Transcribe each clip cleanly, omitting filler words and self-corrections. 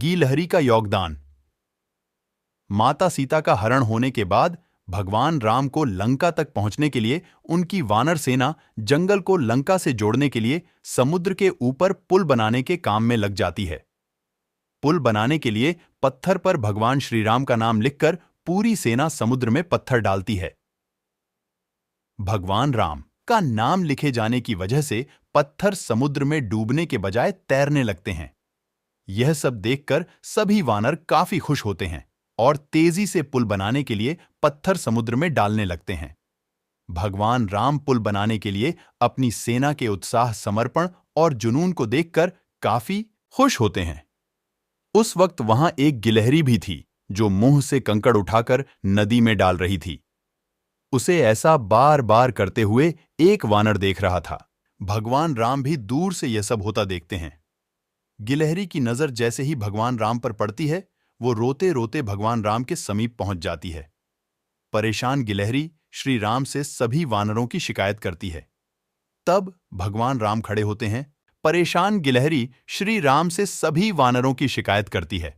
गिलहरी का योगदान। माता सीता का हरण होने के बाद भगवान राम को लंका तक पहुंचने के लिए उनकी वानर सेना जंगल को लंका से जोड़ने के लिए समुद्र के ऊपर पुल बनाने के काम में लग जाती है। पुल बनाने के लिए पत्थर पर भगवान श्री राम का नाम लिखकर पूरी सेना समुद्र में पत्थर डालती है। भगवान राम का नाम लिखे जाने की वजह से पत्थर समुद्र में डूबने के बजाय तैरने लगते हैं। यह सब देखकर सभी वानर काफी खुश होते हैं और तेजी से पुल बनाने के लिए पत्थर समुद्र में डालने लगते हैं। भगवान राम पुल बनाने के लिए अपनी सेना के उत्साह, समर्पण और जुनून को देखकर काफी खुश होते हैं। उस वक्त वहां एक गिलहरी भी थी जो मुंह से कंकड़ उठाकर नदी में डाल रही थी। उसे ऐसा बार बार करते हुए एक वानर देख रहा था। भगवान राम भी दूर से यह सब होता देखते हैं। गिलहरी की नजर जैसे ही भगवान राम पर पड़ती है, वो रोते रोते भगवान राम के समीप पहुंच जाती है। परेशान गिलहरी श्री राम से सभी वानरों की शिकायत करती है। तब भगवान राम खड़े होते हैं। परेशान गिलहरी श्री राम से सभी वानरों की शिकायत करती है।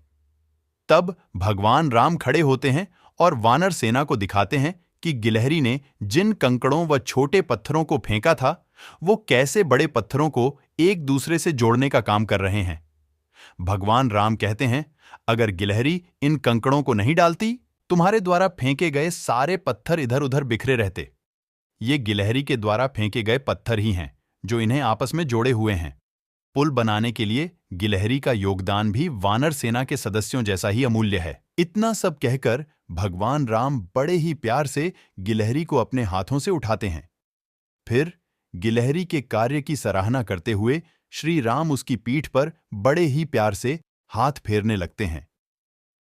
तब भगवान राम खड़े होते हैं और वानर सेना को दिखाते हैं कि गिलहरी ने जिन कंकड़ों व छोटे पत्थरों को फेंका था, वो कैसे बड़े पत्थरों को एक दूसरे से जोड़ने का काम कर रहे हैं। भगवान राम कहते हैं, अगर गिलहरी इन कंकड़ों को नहीं डालती, तुम्हारे द्वारा फेंके गए सारे पत्थर इधर उधर बिखरे रहते। ये गिलहरी के द्वारा फेंके गए पत्थर ही हैं जो इन्हें आपस में जोड़े हुए हैं। पुल बनाने के लिए गिलहरी का योगदान भी वानर सेना के सदस्यों जैसा ही अमूल्य है। इतना सब कहकर भगवान राम बड़े ही प्यार से गिलहरी को अपने हाथों से उठाते हैं। फिर गिलहरी के कार्य की सराहना करते हुए श्री राम उसकी पीठ पर बड़े ही प्यार से हाथ फेरने लगते हैं।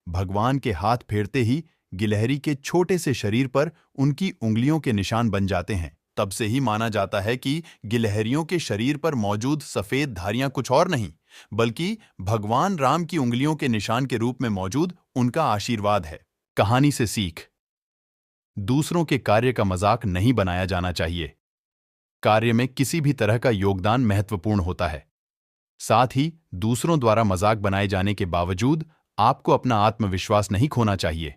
भगवान के हाथ फेरते ही गिलहरी के छोटे से शरीर पर उनकी उंगलियों के निशान बन जाते हैं। तब से ही माना जाता है कि गिलहरियों के शरीर पर मौजूद सफेद धारियां कुछ और नहीं, बल्कि भगवान राम की उंगलियों के निशान के रूप में मौजूद उनका आशीर्वाद है। कहानी से सीख: दूसरों के कार्य का मजाक नहीं बनाया जाना चाहिए। कार्य में किसी भी तरह का योगदान महत्वपूर्ण होता है। साथ ही दूसरों द्वारा मजाक बनाए जाने के बावजूद आपको अपना आत्मविश्वास नहीं खोना चाहिए।